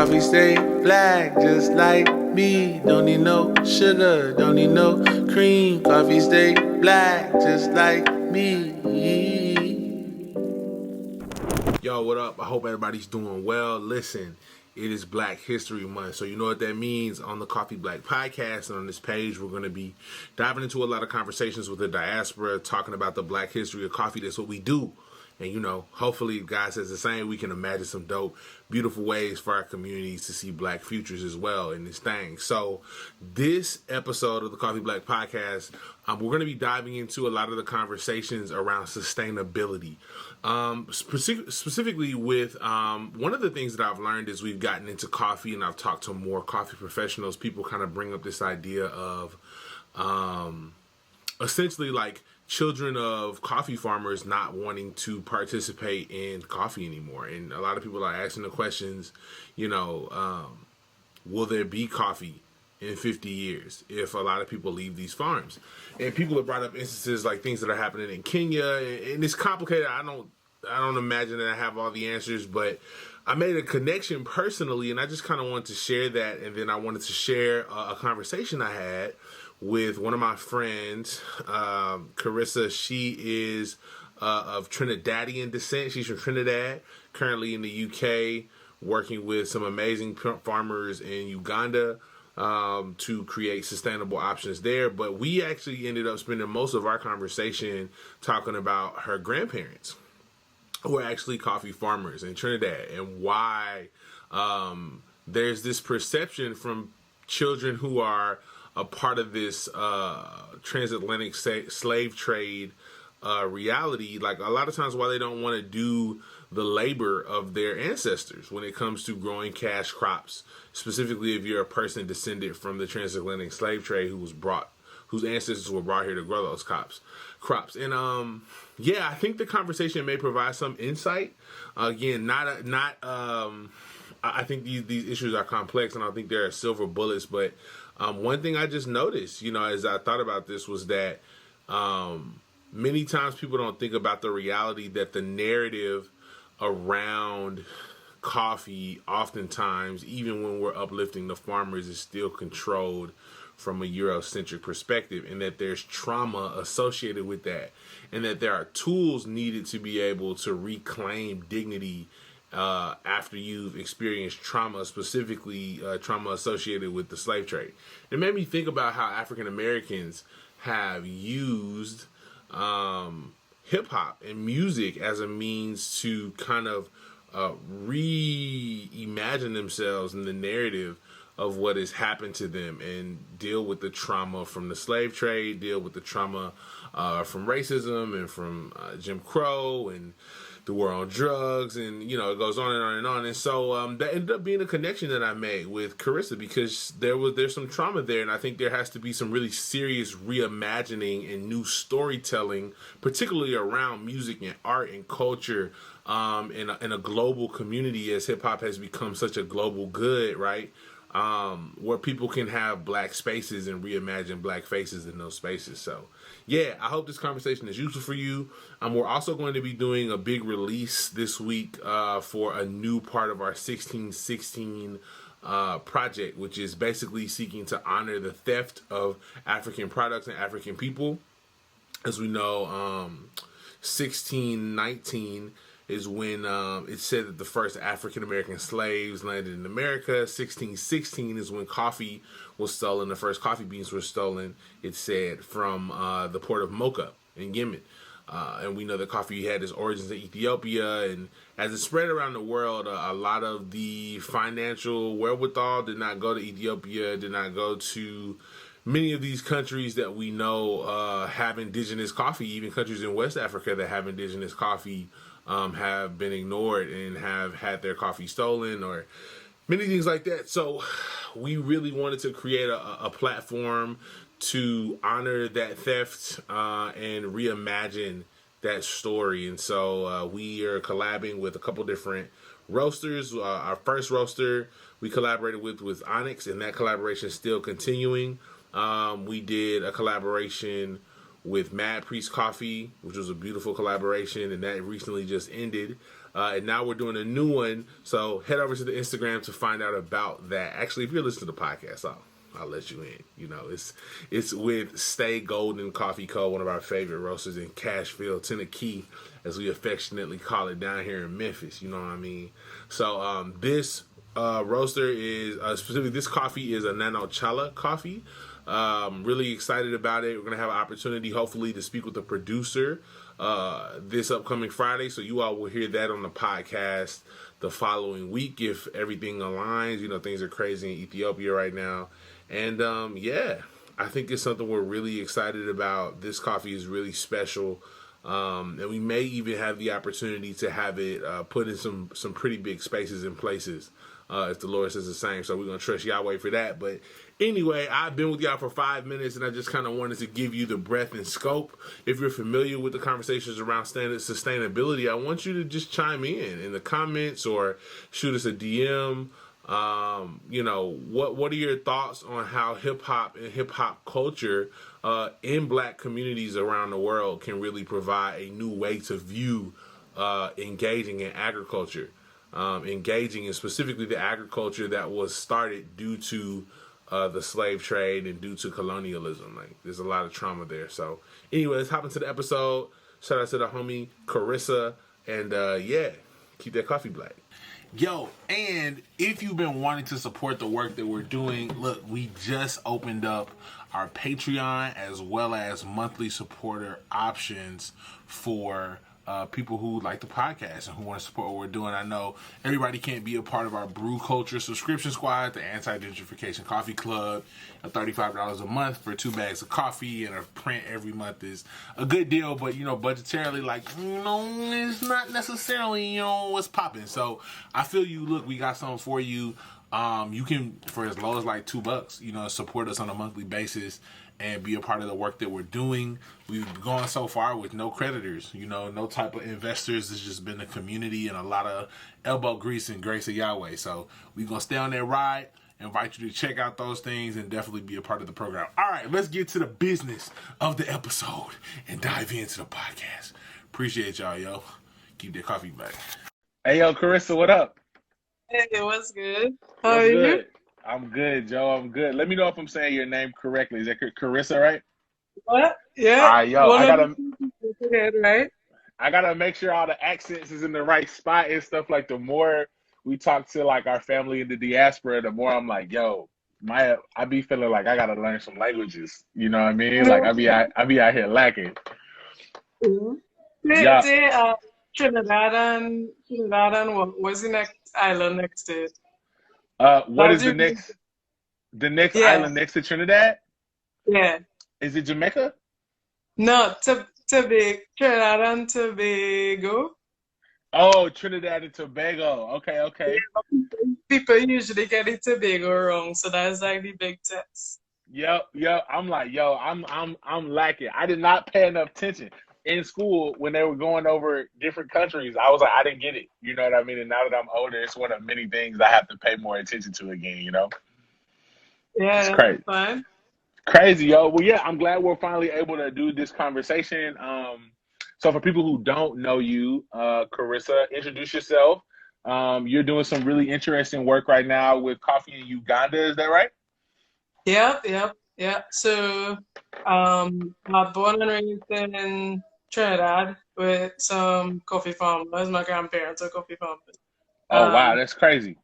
coffee stay black just like me. Don't need no sugar, don't need no cream. Coffee stay black just like me. Yo, what up? I hope everybody's doing well. Listen, it is Black History Month, so you know what that means. On the Coffee Black podcast and on this page, we're going to be diving into a lot of conversations with the diaspora, talking about the black history of coffee. That's what we do. And, you know, hopefully God says the same. We can imagine some dope, beautiful ways for our communities to see black futures as well in this thing. So this episode of the Coffee Black podcast, we're going to be diving into a lot of the conversations around sustainability. Specifically with one of the things that I've learned as we've gotten into coffee and I've talked to more coffee professionals, people kind of bring up this idea of essentially like children of coffee farmers not wanting to participate in coffee anymore. And a lot of people are asking the questions, you know, will there be coffee in 50 years if a lot of people leave these farms? And people have brought up instances like things that are happening in Kenya, and it's complicated. I don't imagine that I have all the answers, but I made a connection personally, and I just kind of wanted to share that. And then I wanted to share a conversation I had with one of my friends, Carissa. She is of Trinidadian descent. She's from Trinidad, currently in the UK, working with some amazing farmers in Uganda to create sustainable options there. But we actually ended up spending most of our conversation talking about her grandparents, who are actually coffee farmers in Trinidad, and why there's this perception from children who are a part of this transatlantic slave trade reality, like a lot of times why they don't want to do the labor of their ancestors when it comes to growing cash crops, specifically if you're a person descended from the transatlantic slave trade whose ancestors were brought here to grow those crops. And yeah, I think the conversation may provide some insight. Again, I think these issues are complex, and I don't think there are silver bullets. But one thing I just noticed, you know, as I thought about this, was that many times people don't think about the reality that the narrative around coffee, oftentimes, even when we're uplifting the farmers, is still controlled from a Eurocentric perspective, and that there's trauma associated with that, and that there are tools needed to be able to reclaim dignity after you've experienced trauma, specifically trauma associated with the slave trade. It made me think about how African Americans have used hip-hop and music as a means to kind of reimagine themselves in the narrative of what has happened to them, and deal with the trauma from the slave trade, deal with the trauma from racism and from Jim Crow and the war on drugs, and you know, it goes on and on and on. And so that ended up being a connection that I made with Carissa, because there's some trauma there, and I think there has to be some really serious reimagining and new storytelling, particularly around music and art and culture in a global community, as hip hop has become such a global good, right? Where people can have black spaces and reimagine black faces in those spaces. So yeah, I hope this conversation is useful for you. We're also going to be doing a big release this week for a new part of our 1616 project, which is basically seeking to honor the theft of African products and African people. As we know, 1619 is when it's said that the first African-American slaves landed in America. 1616 is when coffee was stolen. The first coffee beans were stolen, it's said, from the port of Mocha in Yemen. And we know that coffee had its origins in Ethiopia. And as it spread around the world, a lot of the financial wherewithal did not go to Ethiopia, did not go to many of these countries that we know have indigenous coffee. Even countries in West Africa that have indigenous coffee have been ignored and have had their coffee stolen, or many things like that. So we really wanted to create a platform to honor that theft and reimagine that story. And so we are collabing with a couple different roasters. Our first roaster we collaborated with Onyx, and that collaboration is still continuing. We did a collaboration with Mad Priest Coffee, which was a beautiful collaboration, and that recently just ended. And now we're doing a new one. So head over to the Instagram to find out about that. Actually, if you're listening to the podcast, I'll let you in. You know, it's with Stay Golden Coffee Co., one of our favorite roasters in Cashville, Tennessee, as we affectionately call it down here in Memphis. You know what I mean? So this roaster is specifically, this coffee is a Nano Chala coffee. Really excited about it. We're gonna have an opportunity, hopefully, to speak with the producer this upcoming Friday. So you all will hear that on the podcast the following week if everything aligns. You know, things are crazy in Ethiopia right now. And yeah, I think it's something we're really excited about. This coffee is really special. And we may even have the opportunity to have it put in some pretty big spaces and places if the Lord says the same. So we're going to trust Yahweh for that. But anyway, I've been with y'all for 5 minutes, and I just kind of wanted to give you the breadth and scope. If you're familiar with the conversations around standard sustainability, I want you to just chime in the comments or shoot us a DM. You know, what are your thoughts on how hip hop and hip hop culture in Black communities around the world can really provide a new way to view engaging in agriculture, engaging in specifically the agriculture that was started due to the slave trade and due to colonialism. Like, there's a lot of trauma there. So anyway, let's hop into the episode. Shout out to the homie Carissa, and yeah, keep that coffee black. Yo, and if you've been wanting to support the work that we're doing, look, we just opened up our Patreon as well as monthly supporter options for people who like the podcast and who want to support what we're doing. I know everybody can't be a part of our Brew Culture subscription squad, the Anti-Gentrification Coffee Club. $35 a month for 2 bags of coffee and a print every month is a good deal, but, you know, budgetarily, like, you know, it's not necessarily, you know, what's popping. So I feel you. Look, we got something for you. You can, for as low as like $2, you know, support us on a monthly basis and be a part of the work that we're doing. We've gone so far with no creditors, you know, no type of investors. It's just been a community and a lot of elbow grease and grace of Yahweh. So we're going to stay on that ride. Invite you to check out those things and definitely be a part of the program. All right, let's get to the business of the episode and dive into the podcast. Appreciate y'all, yo. Keep that coffee back. Hey, yo, Carissa, what up? Hey, what's good? How What's are you? good? I'm good, Joe. I'm good. Let me know if I'm saying your name correctly. Is that Carissa, right? What? Yeah. All right, yo, One I of gotta, the people said, right? I gotta make sure all the accents is in the right spot and stuff. Like, the more we talk to like our family in the diaspora, the more I'm like, yo, I be feeling like I gotta learn some languages. You know what I mean? Like, I be out here lacking. Mm-hmm. Yeah. Say, Trinidad and what was the next island next to it? What How is do you? the next Yeah, island next to Trinidad? yeah. Is it Jamaica? No, Trinidad and Tobago. Oh, Trinidad and Tobago. Okay, okay. People usually get the Tobago wrong, so that's like the big test. Yep. I'm like, yo, I'm lacking. I did not pay enough attention in school when they were going over different countries. I was like, I didn't get it. You know what I mean? And now that I'm older, it's one of many things I have to pay more attention to again. You know, it's Yeah, crazy, that's fine. crazy, yo. Well, yeah, I'm glad we're finally able to do this conversation. So for people who don't know you, Carissa, introduce yourself. You're doing some really interesting work right now with coffee in Uganda. Is that right? Yeah. So, I'm born and raised in Trinidad with some coffee farmers. My grandparents are coffee farmers. Oh, wow, Um, that's crazy.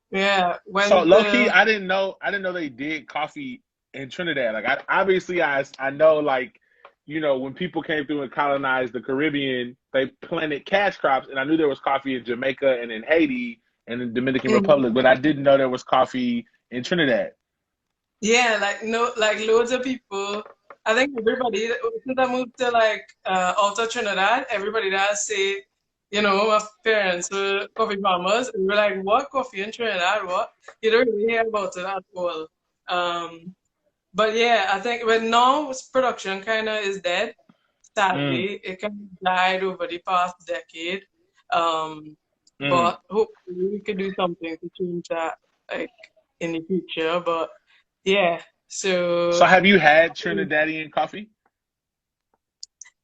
yeah, So went low key, to, I didn't know they did coffee in Trinidad. Like, I know, like, you know, when people came through and colonized the Caribbean, they planted cash crops, and I knew there was coffee in Jamaica and in Haiti and in Dominican Mhm. Republic, but I didn't know there was coffee in Trinidad. Yeah, like no, like loads of people. I think everybody since I moved to like Alta Trinidad, everybody that say, my parents were coffee farmers, and we're like, what coffee in Trinidad? What? You don't really hear about it at all. Um, But yeah, I think but now production kind of is dead. Mm, Sadly, it kind of died over the past decade. Um, mm. but hopefully we could do something to change that, like in the future. But yeah, So so have you had Trinidadian coffee?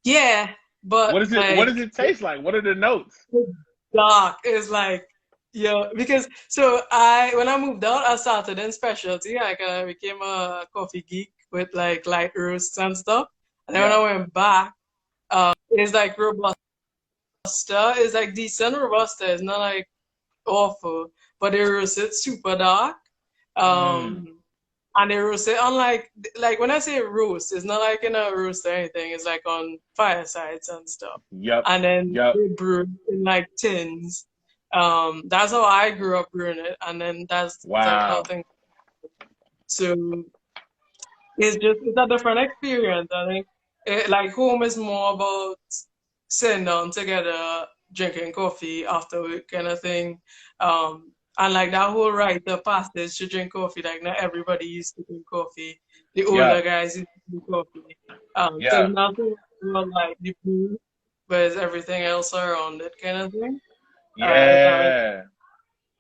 yeah, but What does like it taste like? What are the notes? dark. It's like, yeah, because so I when I moved out, I started in specialty. Like I became a coffee geek with like light roasts and stuff. And then when Yeah. I went back, it's like robusta. It's like decent robusta. It's not like awful, but they roast it super dark. Mm. Um, and they roast it unlike like when I say roast, it's not like in a roast or anything. It's like on firesides and stuff. Yep. And then Yep. they brew it in like tins. That's how I grew up brewing it, and then that's like how Wow. things. So it's a different experience. I think like home is more about sitting down together, drinking coffee after work kind of thing. And like that whole rite of passage to drink coffee, like not everybody used to drink coffee. The Yeah. older guys used to drink coffee. So Yeah. it's not so much like the food, but it's everything else around it kind of thing. If that makes Yeah.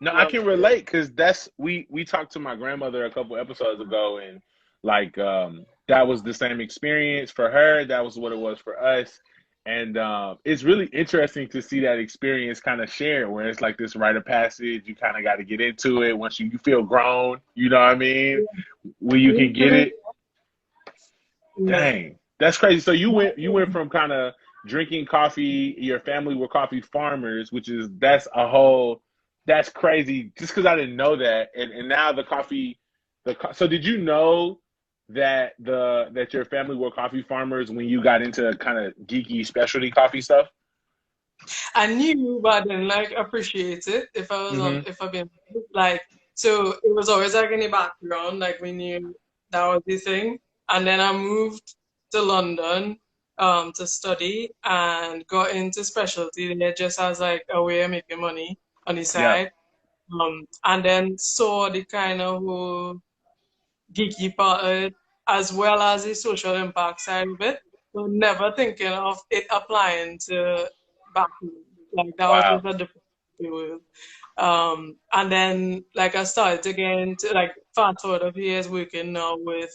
No, I can sense. relate because that's we talked to my grandmother a couple episodes ago, and like that was the same experience for her. That was what it was for us, and it's really interesting to see that experience kind of shared, where it's like this rite of passage. You kind of got to get into it once you feel grown. You know what I mean? Where you can get Yeah. it. Yeah. Dang, that's crazy. So you went from kind of drinking coffee. Your family were coffee farmers, which is that's crazy. Just because I didn't know that, and now the coffee, so did you know that that your family were coffee farmers when you got into kind of geeky specialty coffee stuff? I knew, but I didn't like appreciate it. If I was on, Mm-hmm. if I've been like, so it was always like in the background, like we knew that was the thing. And then I moved to London, to study and got into specialty there just as like a way of making money on the Yeah. side. And then saw the kind of whole geeky part of it, as well as the social impact side of it. So never thinking of it applying to back home. Like that was Wow. just a different world. And then like I started to get into like fast forward a few years working now with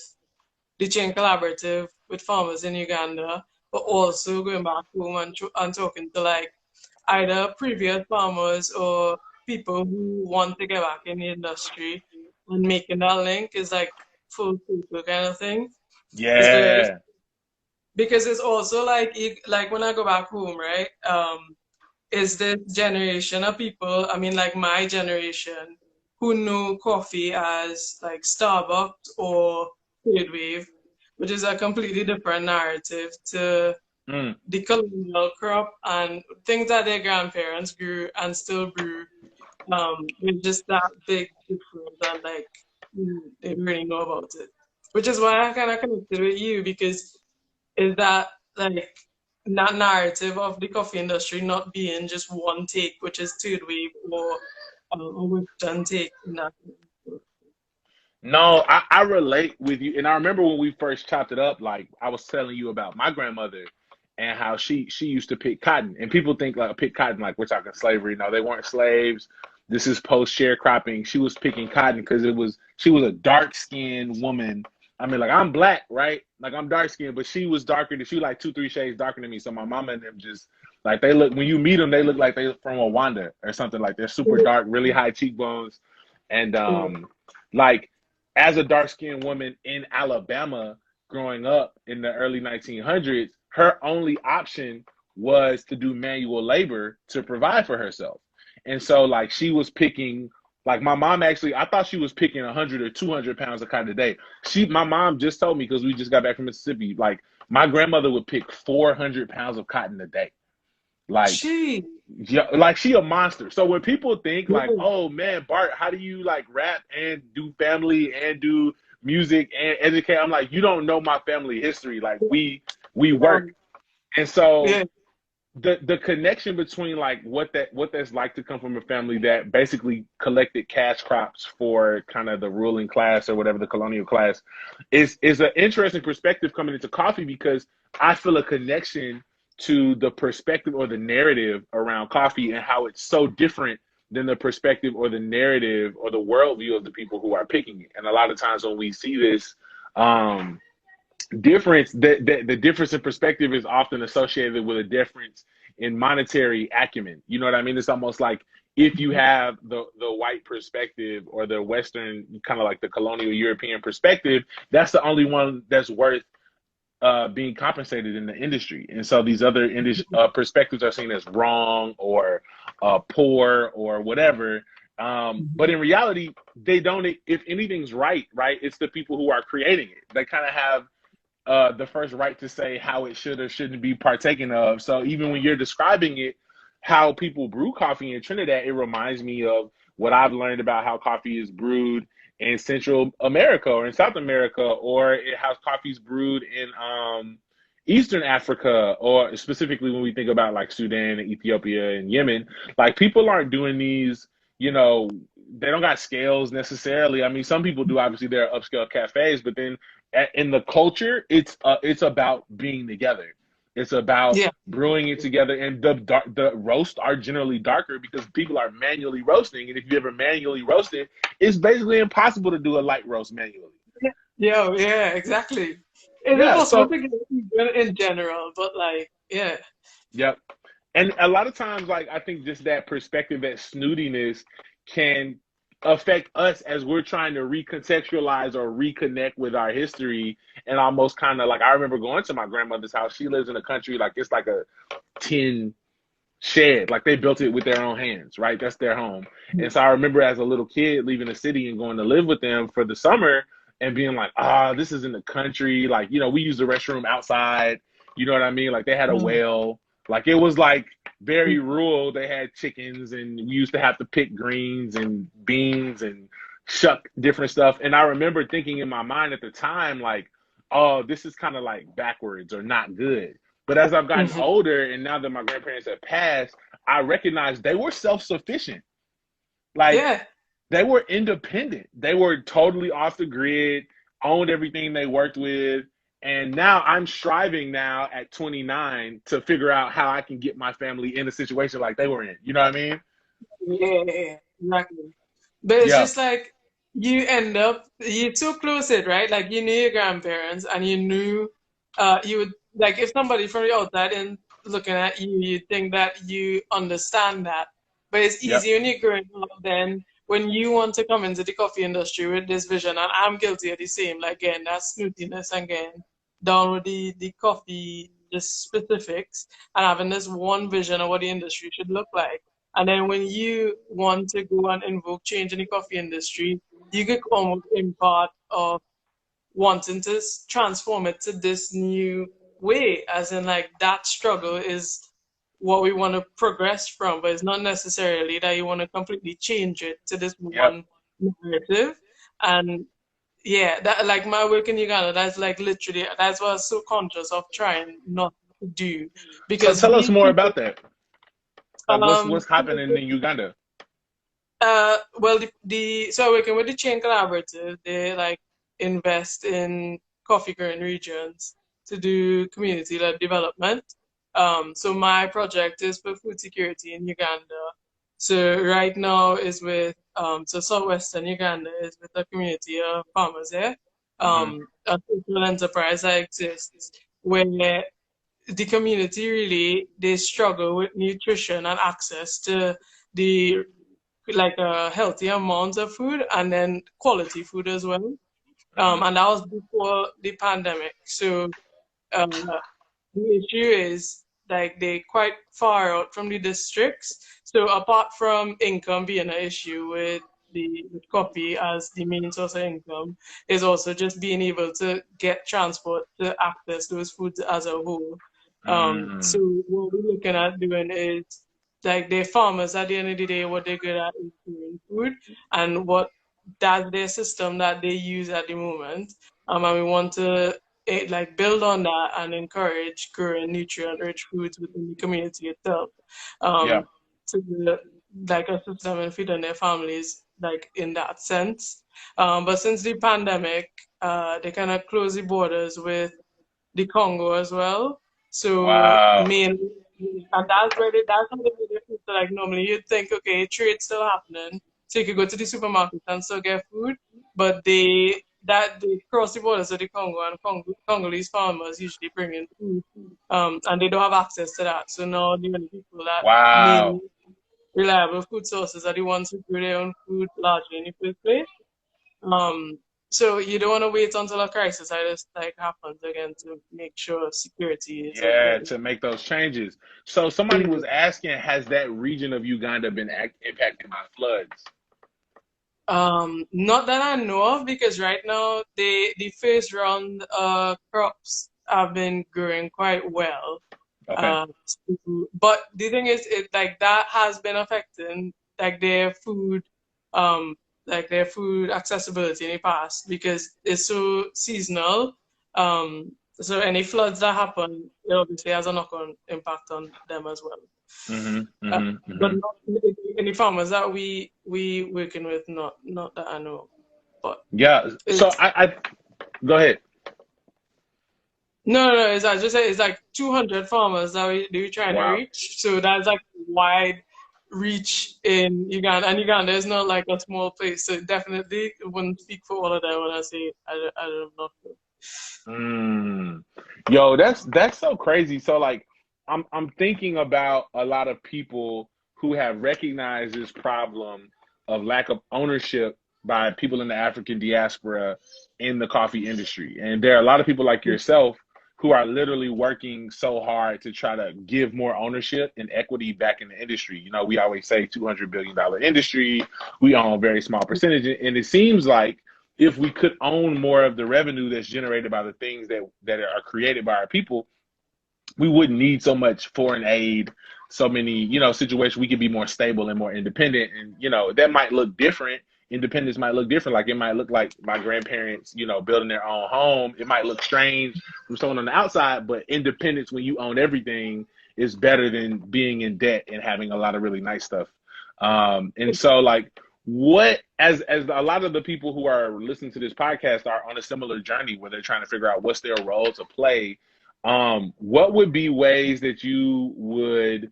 the Chain Collaborative with farmers in Uganda, but also going back home and talking to like either previous farmers or people who want to get back in the industry and making that link is like full circle kind of thing. Because Yeah. because it's also like like when I go back home, right? Is this generation of people, I mean like my generation, who know coffee as like Starbucks or third wave, which is a completely different narrative to Mm. the colonial crop and things that their grandparents grew and still brew. With just that big difference and like they really know about it. Which is why I kind of connected with you because is that like that narrative of the coffee industry not being just one take, which is third wave or a Western take in that. No, I relate with you, and I remember when we first chopped it up. Like I was telling you about my grandmother and how she used to pick cotton, and people think like pick cotton like we're talking slavery. No, they weren't slaves. This is post sharecropping. She was picking cotton because she was a dark skinned woman. I mean, like I'm black, right? Like I'm dark skinned, but she was darker than she like 2 3 shades darker than me. So my mama and them just like they look when you meet them, they look like they from Rwanda or something. Like they're super dark, really high cheekbones, and like as a dark skinned woman in Alabama growing up in the early 1900s, her only option was to do manual labor to provide for herself. And so, like, she was picking, like, my mom actually, I thought she was picking 100 or 200 pounds of cotton a day. My mom just told me, because we just got back from Mississippi, like, my grandmother would pick 400 pounds of cotton a day. Like, She, yeah, like she a monster. So when people think like, yeah, oh man, Bart, how do you like rap and do family and do music and educate? I'm like, you don't know my family history. Like we work. And so yeah, the connection between like what that's like to come from a family that basically collected cash crops for kind of the ruling class or whatever the colonial class is an interesting perspective coming into coffee because I feel a connection to the perspective or the narrative around coffee and how it's so different than the perspective or the narrative or the worldview of the people who are picking it. And a lot of times when we see this, the difference in perspective is often associated with a difference in monetary acumen. You know what I mean? It's almost like if you have the white perspective or the Western, kind of like the colonial European perspective, that's the only one that's worth being compensated in the industry. And so these other perspectives are seen as wrong or poor or whatever. But in reality, they don't. If anything's right, it's the people who are creating it. They kind of have the first right to say how it should or shouldn't be partaken of. So even when you're describing it, how people brew coffee in Trinidad, it reminds me of what I've learned about how coffee is brewed in Central America or in South America, or how coffee's brewed in Eastern Africa, or specifically when we think about like Sudan and Ethiopia and Yemen. Like people aren't doing these, they don't got scales necessarily. I mean, some people do. Obviously, there are upscale cafes, but then in the culture, it's about being together. It's about brewing it together, and the roasts are generally darker because people are manually roasting. And if you ever manually roast it, it's basically impossible to do a light roast manually. Yeah, exactly. It's impossible to get in general, but like, yeah. Yep. And a lot of times, like, I think just that perspective, that snootiness can affect us as we're trying to recontextualize or reconnect with our history. And almost kind of like, I remember going to my grandmother's house. She lives in a country, like, it's like a tin shed. Like, they built it with their own hands, right? That's their home. And so I remember as a little kid leaving the city and going to live with them for the summer and being like, this is in the country. Like, we use the restroom outside. You know what I mean? Like, they had a well. Like, it was like very rural. They had chickens, and we used to have to pick greens and beans and shuck different stuff. And I remember thinking in my mind at the time, like, oh, this is kind of like backwards or not good. But as I've gotten older, and now that my grandparents have passed, I recognize they were self-sufficient. Like, they were independent. They were totally off the grid, owned everything they worked with. And now I'm striving now at 29 to figure out how I can get my family in a situation like they were in. You know what I mean? Yeah, exactly. But it's just like you're so close it, right? Like you knew your grandparents and you knew you would like if somebody from the outside and looking at you, you think that you understand that. But it's easy when you're growing up then when you want to come into the coffee industry with this vision, and I'm guilty of the same, like again, that snootiness again, down with the coffee, the specifics, and having this one vision of what the industry should look like. And then when you want to go and invoke change in the coffee industry, you get almost in part of wanting to transform it to this new way, as in like that struggle is what we want to progress from, but it's not necessarily that you want to completely change it to this one narrative. And yeah, that like my work in Uganda, that's like literally that's what I was so conscious of trying not to do. Because so tell us more about that. Like what's happening in Uganda? Well, so working with the Chain Collaborative, they like invest in coffee growing regions to do community-led development. So my project is for food security in Uganda. So right now is with so southwestern Uganda is with a community of farmers there. A social enterprise that exists where the community really they struggle with nutrition and access to the like a healthy amount of food and then quality food as well. And that was before the pandemic. So the issue is like they quite far out from the districts. So apart from income being an issue with with coffee as the main source of income, is also just being able to get transport to access those foods as a whole. So what we're looking at doing is like they're farmers at the end of the day, what they're good at is growing food and what that's their system that they use at the moment. And we want to like build on that and encourage growing nutrient-rich foods within the community itself. To like assist them in feeding their families, like in that sense. But since the pandemic, they kind of closed the borders with the Congo as well. So mainly, and that's where that's how they made it. So like normally you'd think, okay, trade's still happening, so you could go to the supermarket and still get food, but they that they cross the borders of the Congo, and Congolese farmers usually bring in food, and they don't have access to that. So now the only people that Wow. main reliable food sources are the ones who grow their own food largely in the first place. Um, so you don't want to wait until a crisis like this like happens again to make sure security is Yeah, okay. to make those changes. So somebody was asking, has that region of Uganda been impacted by floods? Not that I know of, because right now the first round crops have been growing quite well. Okay. Uh, but the thing is, it like that has been affecting like um, their food accessibility in the past because it's so seasonal. So any floods that happen, it obviously has a knock-on impact on them as well. Mm-hmm. Uh, Mm-hmm. but Mm-hmm. not any farmers that we working with, not that I know. But Yeah. So it's I go ahead. no, it's I just say it's like 200 farmers that we trying to Wow. reach. So that's like wide reach in Uganda, and Uganda is not like a small place. So definitely wouldn't speak for all of them when I say I don't know. Mm. Yo, that's so crazy. So like I'm thinking about a lot of people who have recognized this problem of lack of ownership by people in the African diaspora in the coffee industry. And there are a lot of people like yourself who are literally working so hard to try to give more ownership and equity back in the industry. You know, we always say $200 billion industry, we own a very small percentage. And it seems like if we could own more of the revenue that's generated by the things that are created by our people, we wouldn't need so much foreign aid, so many, situations. We could be more stable and more independent. And, that might look different. Independence might look different. Like it might look like my grandparents, building their own home. It might look strange from someone on the outside, but independence when you own everything is better than being in debt and having a lot of really nice stuff. And so like what as a lot of the people who are listening to this podcast are on a similar journey where they're trying to figure out what's their role to play, what would be ways that you would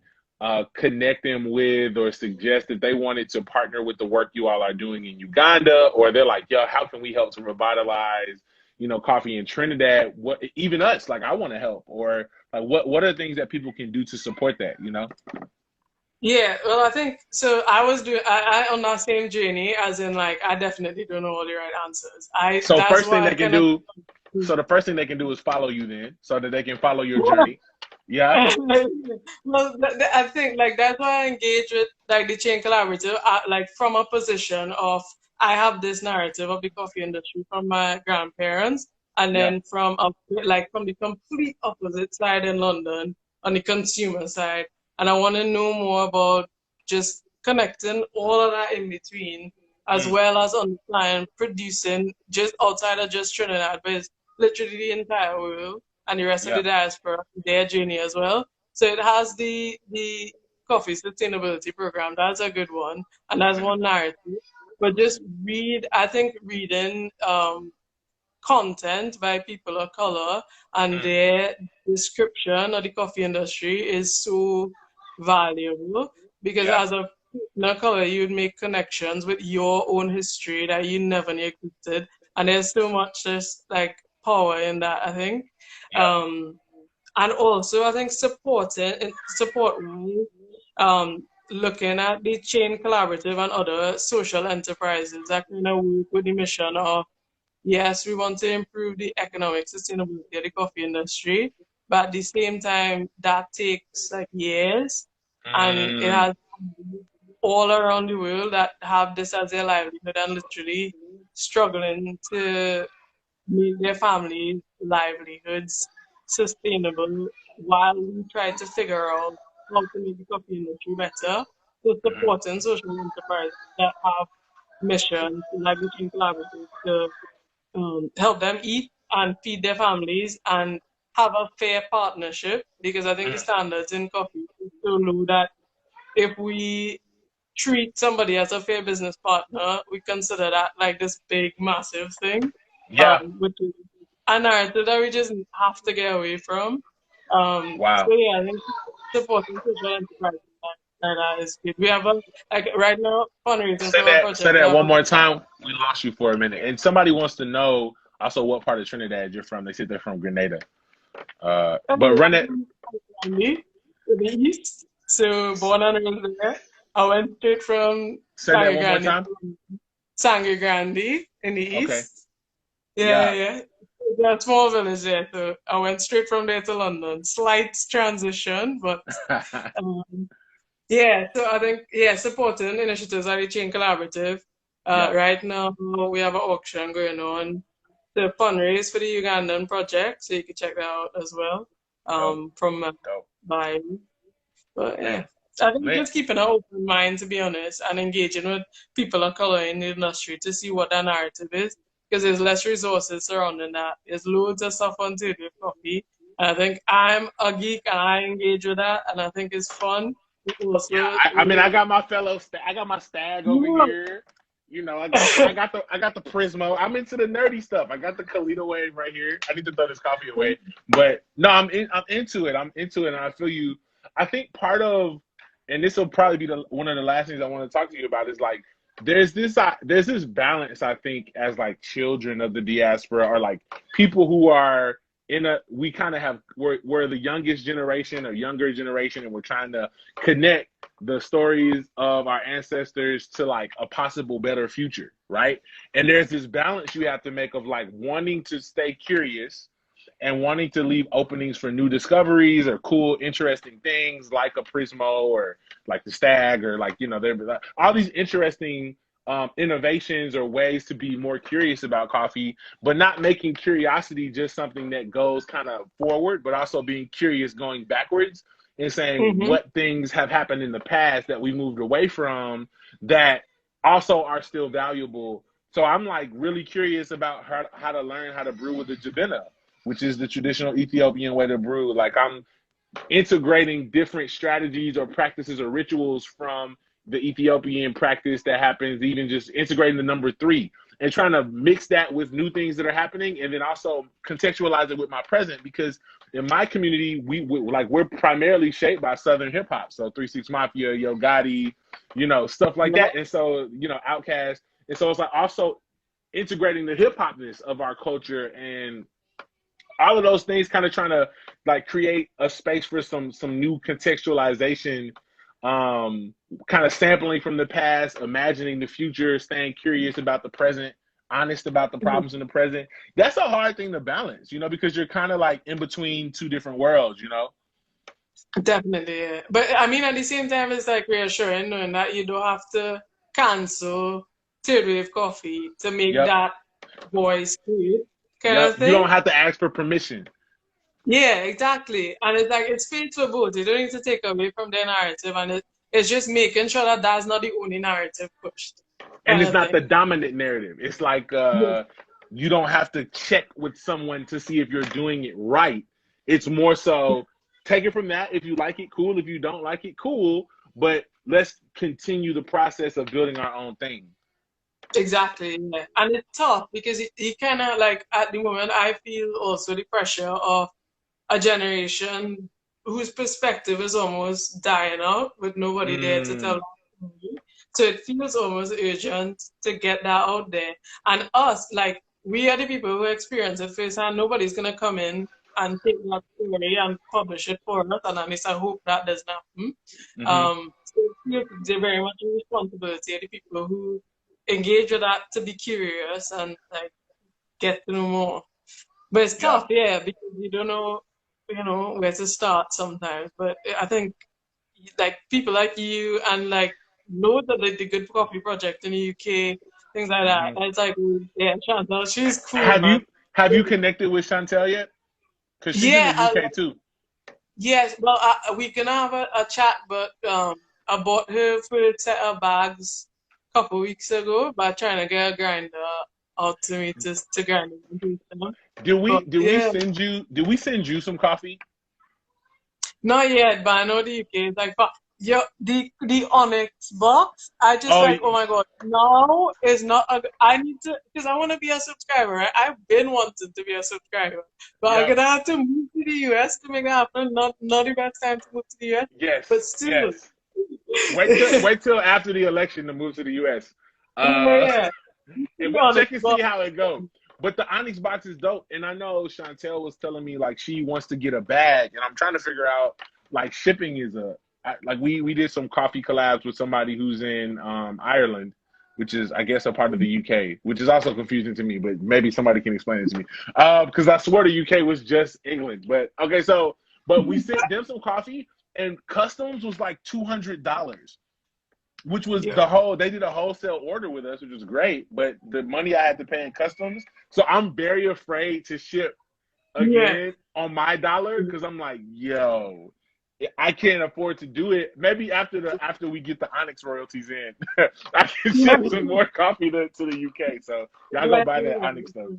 connect them with or suggest that they wanted to partner with the work you all are doing in Uganda, or they're like, yo, how can we help to revitalize, coffee in Trinidad? What, even us, like I want to help, or like what are things that people can do to support that? Yeah, well, I think so. I was doing I on that same journey, as in like I definitely don't know all the right answers. I So That's first thing why I they can kind of do, so the first thing they can do is follow you then, so that they can follow your journey. Yeah. well, I think like that's why I engage with like the Chain Collaborative, like from a position of I have this narrative of the coffee industry from my grandparents, and Yeah. then from the complete opposite side in London on the consumer side, and I want to know more about just connecting all of that in between, as Mm, well as understand producing just outside of just Trinidad, but it's literally the entire world and the rest of the yeah. diaspora, their journey as well. So it has the coffee sustainability program. That's a good one, and that's Mhm, one narrative. But just I think reading content by people of color and mm, their description of the coffee industry is so valuable, because yeah. as a person of color, you'd make connections with your own history that you never knew existed. And there's so much just like power in that, I think. Yeah. Um, and also, I think support looking at the Chain Collaborative and other social enterprises that kind of work with the mission of, yes, we want to improve the economic sustainability of the coffee industry, but at the same time, that takes like years, and it Mm, has all around the world that have this as their livelihood and literally struggling to make their family livelihoods sustainable while we try to figure out how to make the coffee industry better. So mhm, supporting social enterprises that have missions like the King Collaborative to help them eat and feed their families and have a fair partnership, because I think the mm. standards in coffee is so low that if we treat somebody as a fair business partner, we consider that like this big, massive thing, Yeah. which is a narrative that we just have to get away from. Wow. So yeah, I think supporting social enterprises like that is good. We have a like right now fundraisers Say for our that. Say project. that one more time. We lost you for a minute. And somebody wants to know also what part of Trinidad you're from. They said they're from Grenada. But run it. To the east. So born and raised there. I went straight from Say that Sangre one more Grande time. to Sangre Grande in the Okay. east. Yeah, Yeah. yeah. There's a small village there, so I went straight from there to London. Slight transition, but um, yeah. So I think supporting initiatives like the Chain Collaborative. Yep. Right now we have an auction going on to fundraise for the Ugandan project, so you can check that out as well. Dope. From Dope. my but Man. yeah, I think Man. just keeping an open mind, to be honest, and engaging with people of color in the industry to see what that narrative is, because there's less resources surrounding that. There's loads of stuff on to do with coffee. And I think I'm a geek and I engage with that, and I think it's fun. Yeah, Also, I mean, I got my I got my stag over here. You know, I got the Prismo. I'm into the nerdy stuff. I got the Kalita wave right here. I need to throw this coffee away, but no, I'm into it. I'm into it, and I feel you. I think part of, and this will probably be one of the last things I want to talk to you about is like there's this balance, I think, as like children of the diaspora or like people who are we kind of have we're the youngest generation or younger generation, and we're trying to connect the stories of our ancestors to like a possible better future, right? And there's this balance you have to make of like wanting to stay curious and wanting to leave openings for new discoveries or cool, interesting things like a Prismo or like the Stag or like, you know, there all these interesting innovations or ways to be more curious about coffee, but not making curiosity just something that goes kind of forward, but also being curious going backwards and saying hmm what things have happened in the past that we moved away from that also are still valuable. So I'm like really curious about how to learn how to brew with the Jabina, which is the traditional Ethiopian way to brew. Like I'm integrating different strategies or practices or rituals from the Ethiopian practice that happens, even just integrating the number three and trying to mix that with new things that are happening, and then also contextualize it with my present. Because in my community, we're primarily shaped by Southern hip hop, so 3 6 Mafia, Yo Gotti, you know, stuff like that, and so you know, Outkast, and so it's like also integrating the hip hopness of our culture and all of those things, kind of trying to like create a space for some new contextualization, kind of sampling from the past, imagining the future, staying curious about the present, honest about the problems in the present. That's a hard thing to balance, you know, because you're kind of like in between two different worlds, you know. Definitely, yeah. But I mean, at the same time, it's like reassuring knowing that you don't have to cancel third wave coffee to make Yep. that voice heard, kind Yep. of You don't thing. have to ask for permission. Yeah, exactly. And it's like it's faith for both. You don't need to take away from their narrative, and it's just making sure that that's not the only narrative pushed, And kind it's of not thing. the dominant narrative. It's like Yes, you don't have to check with someone to see if you're doing it right. It's more so take it from that. If you like it, cool. If you don't like it, cool. But let's continue the process of building our own thing. exactly. Yeah. And it's tough because it kind of like at the moment I feel also the pressure of a generation whose perspective is almost dying out with nobody there to tell Mm, that story. So it feels almost urgent to get that out there. And us, like, we are the people who experience it firsthand. Nobody's going to come in and take that story and publish it for us. And at least I hope that doesn't happen. hmm So it feels very much a responsibility of the people who engage with that to be curious and, like, get to know more. But it's Yep. tough, yeah, because you don't know, where to start sometimes. But I think like people like you and like loads of the Good Coffee Project in the UK, things like that. hmm And it's like, yeah, Chantal, she's cool, Have man. you connected with Chantel yet? Because she's in the Yeah, UK too. yes. Well, we can have a chat, but I bought her first set of bags a couple weeks ago by trying to get a grinder out to me to grind them and do them. But yeah. Did we send you some coffee? Not yet, but I know the UK is like, but yo, the Onyx box, I just Oh, like, oh my God, now is not, I need to, because I want to be a subscriber, right? I've been wanting to be a subscriber, but I'm yeah. gonna have to move to the US to make it happen. Not the best time to move to the US, but Yes. still, Yes. wait till after the election to move to the U.S. Uh, Yeah, and we'll honest, check and but see how it goes. But the Onyx box is dope, and I know Chantel was telling me like she wants to get a bag, and I'm trying to figure out like shipping is like we did some coffee collabs with somebody who's in Ireland, which is I guess a part of the UK, which is also confusing to me, but maybe somebody can explain it to me. Because I swear the UK was just England, but okay, so but we sent them some coffee, and customs was like $200, which was yeah, they did a wholesale order with us, which was great, but the money I had to pay in customs. So I'm very afraid to ship yeah. again on my dollar because I'm like, yo, I can't afford to do it. Maybe after we get the Onyx royalties in, I can Yeah. ship some more coffee to the UK. So y'all go Yeah. buy that Onyx stuff.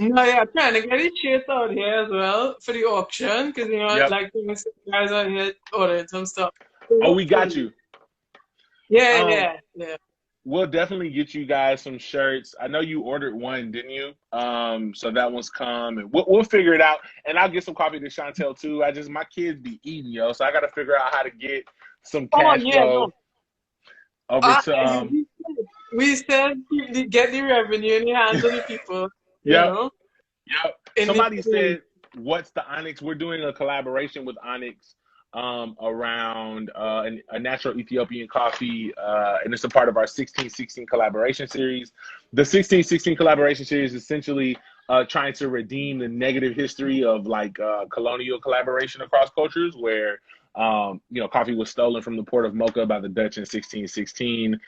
No, yeah, trying to get it shaped out here as well for the auction because Yep. like guys are here ordering some stuff. Oh, we got you. Yeah, Um, yeah, yeah. we'll definitely get you guys some shirts. I know you ordered one, didn't you? So that one's come, and we'll figure it out. And I'll get some coffee to Chantel too. My kids be eating, yo, so I got to figure out how to get some Oh cash yeah, flow no. over Uh, to we still get the revenue in the hands of the people, you Yep, know. yep. In the Somebody said, "What's the Onyx?" We're doing a collaboration with Onyx around a natural Ethiopian coffee, and it's a part of our 1616 collaboration series. The 1616 collaboration series is essentially trying to redeem the negative history of like colonial collaboration across cultures, where coffee was stolen from the port of Mocha by the Dutch in 1616,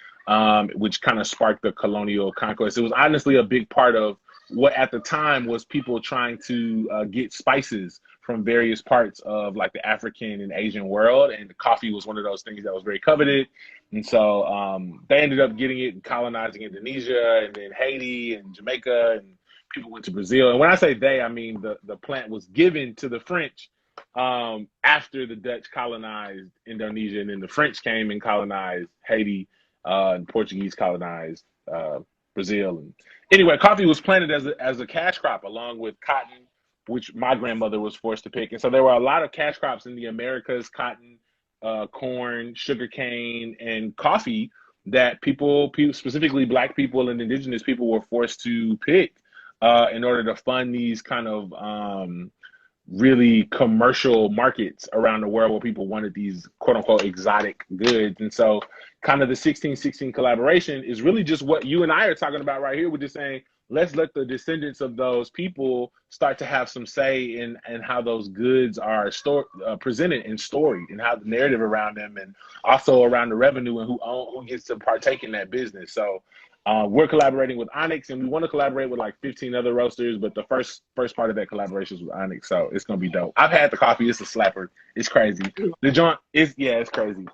which kind of sparked the colonial conquest. It was honestly a big part of what at the time was people trying to get spices from various parts of like the African and Asian world, and the coffee was one of those things that was very coveted. And so they ended up getting it and colonizing Indonesia and then Haiti and Jamaica, and people went to Brazil. And when I say they, I mean the plant was given to the French after the Dutch colonized Indonesia, and then the French came and colonized Haiti, and Portuguese colonized Brazil. And anyway, coffee was planted as a cash crop along with cotton, which my grandmother was forced to pick. And so there were a lot of cash crops in the Americas: cotton, corn, sugarcane, and coffee that people, specifically Black people and Indigenous people, were forced to pick in order to fund these kind of really commercial markets around the world where people wanted these quote unquote exotic goods. And so kind of the 1616 collaboration is really just what you and I are talking about right here. We're just saying, let's let the descendants of those people start to have some say in how those goods are presented and storied, and how the narrative around them, and also around the revenue and who gets to partake in that business. So we're collaborating with Onyx, and we want to collaborate with like 15 other roasters, but the first part of that collaboration is with Onyx, so it's gonna be dope. I've had the coffee; it's a slapper. It's crazy. The joint is it's crazy.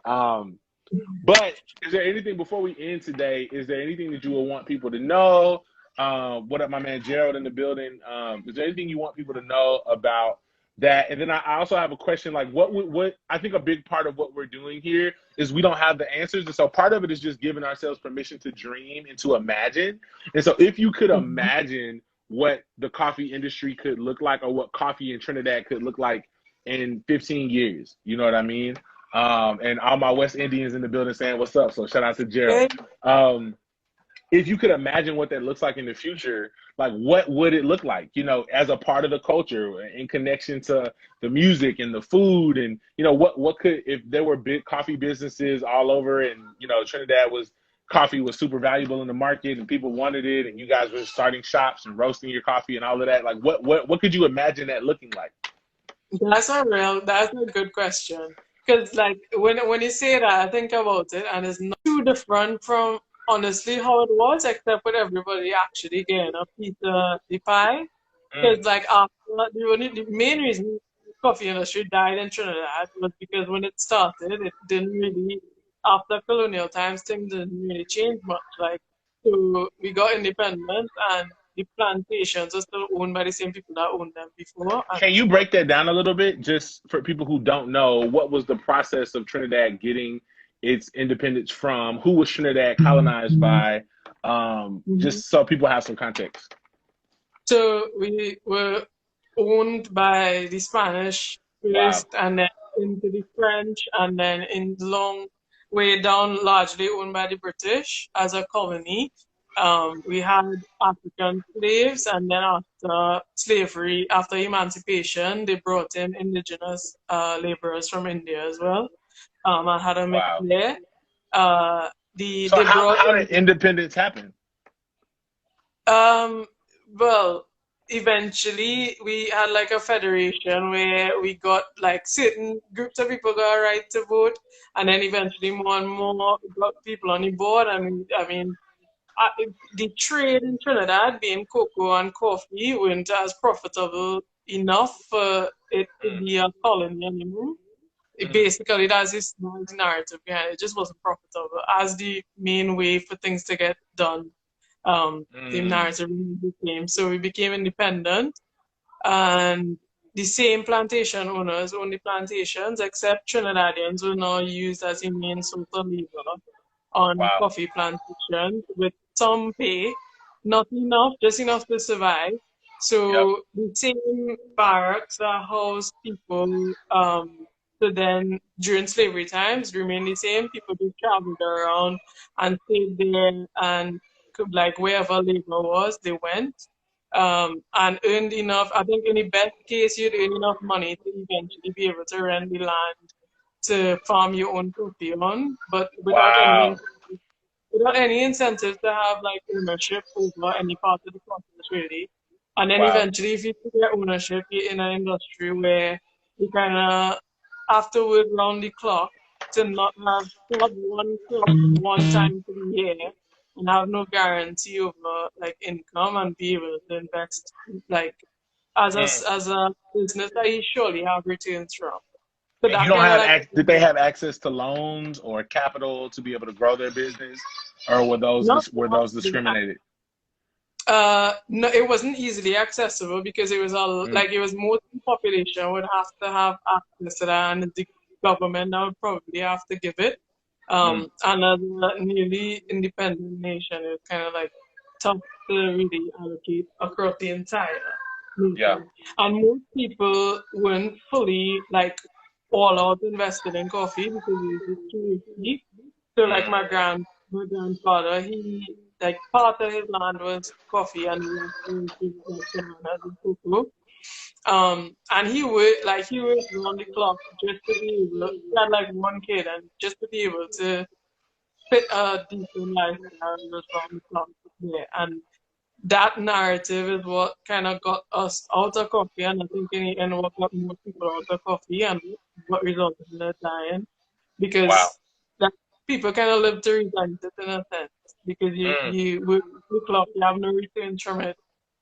But is there anything before we end today? Is there anything that you will want people to know? What up, my man Gerald in the building? Is there anything you want people to know about that? And then I also have a question, like what I think a big part of what we're doing here is we don't have the answers. And so part of it is just giving ourselves permission to dream and to imagine. And so if you could imagine what the coffee industry could look like, or what coffee in Trinidad could look like in 15 years, you know what I mean? And all my West Indians in the building saying what's up. So shout out to Gerald. If you could imagine what that looks like in the future, like what would it look like, as a part of the culture in connection to the music and the food, and what could, if there were big coffee businesses all over, and Trinidad coffee was super valuable in the market and people wanted it, and you guys were starting shops and roasting your coffee and all of that, like what could you imagine that looking like? That's a good question. Because like when you say that, I think about it, and it's not too different from honestly how it was, except with everybody actually getting a piece of the pie. Because like after the main reason the coffee industry died in Trinidad was because when it started, it didn't really, after colonial times, things didn't really change much. Like, so we got independence, and the plantations are still owned by the same people that owned them before. Can you break that down a little bit, just for people who don't know, what was the process of Trinidad getting its independence from? Who was Trinidad colonized by? Just so people have some context. So we were owned by the Spanish Wow. first, and then into the French, and then in the long way down, largely owned by the British as a colony. We had African slaves, and then after slavery, after emancipation, they brought in indigenous laborers from India as well. I had a mix Wow. there. So They brought how in did independence happen? um well, eventually we had like a federation where we got like certain groups of people got a right to vote, and then eventually more and more got people on the board. I mean, the trade in Trinidad, being cocoa and coffee, weren't as profitable enough for it to Mm, be a colony anymore. It mm, basically, that's this narrative behind it. It just wasn't profitable as the main way for things to get done. The mm, narrative became so we became independent, and the same plantation owners own the plantations, except Trinidadians were now used as the main source of labor on wow. coffee plantations with some pay, not enough, just enough to survive. Yep. So the same barracks that housed people, so then during slavery times remain the same. People just traveled around and stayed there and could, like, wherever labor was, they went. And earned enough. I think in the best case, you'd earn enough money to eventually be able to rent the land to farm your own coffee on, but Wow. without any incentive to have like ownership over any part of the process really. And then Wow. eventually, if you get ownership, you're in an industry where you kind of have to work round the clock to not have to have one clock one time for the year and have no guarantee over like income and be able to invest like Mm. as a business that you surely have returns from. So And you that don't kind of have like did they have access to loans or capital to be able to grow their business, or not were those discriminated? no, it wasn't easily accessible because it was all Mm, like it was most of the population would have to have access to that, and the government that would probably have to give it. mm, And as a newly independent nation, it's kind of like tough to really allocate across the entire yeah. nation. And most people weren't fully like all out invested in coffee because it was too risky. So like Mm, my grandfather, he like part of his land was coffee and the rest was just like bananas and cocoa. And he worked around the clock just to be able. He had like one kid, and just to be able to fit a decent lifestyle was around the clock there. And that narrative is what kind of got us out of coffee, and I think in the end what got most people out of coffee, and what resulted in their dying, wow. because that people kind of live to resent it in a sense, because Mm, you work the clock, you have no returns from it,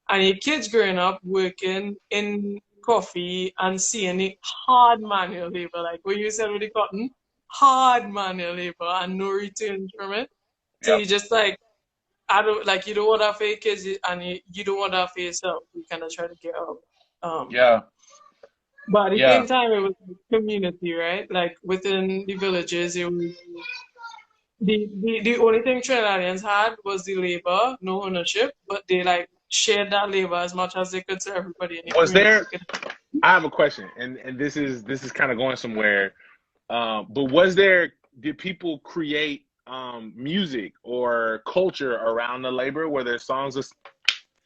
and your kids growing up working in coffee and seeing the hard manual labor, like what you said with the cotton, hard manual labor and no returns from it. So yep. you just like I don't like you don't want that for your kids and you don't want that for yourself. You kind of try to get up. Um, Yeah. but at the Yeah. same time, it was like community, right? Like within the villages, it was the only thing Trinidadians had was the labor, no ownership, but they like shared that labor as much as they could so everybody in the Was community there? could. I have a question, and this is kind of going somewhere. But was there? Did people create music or culture around the labor? Were there songs of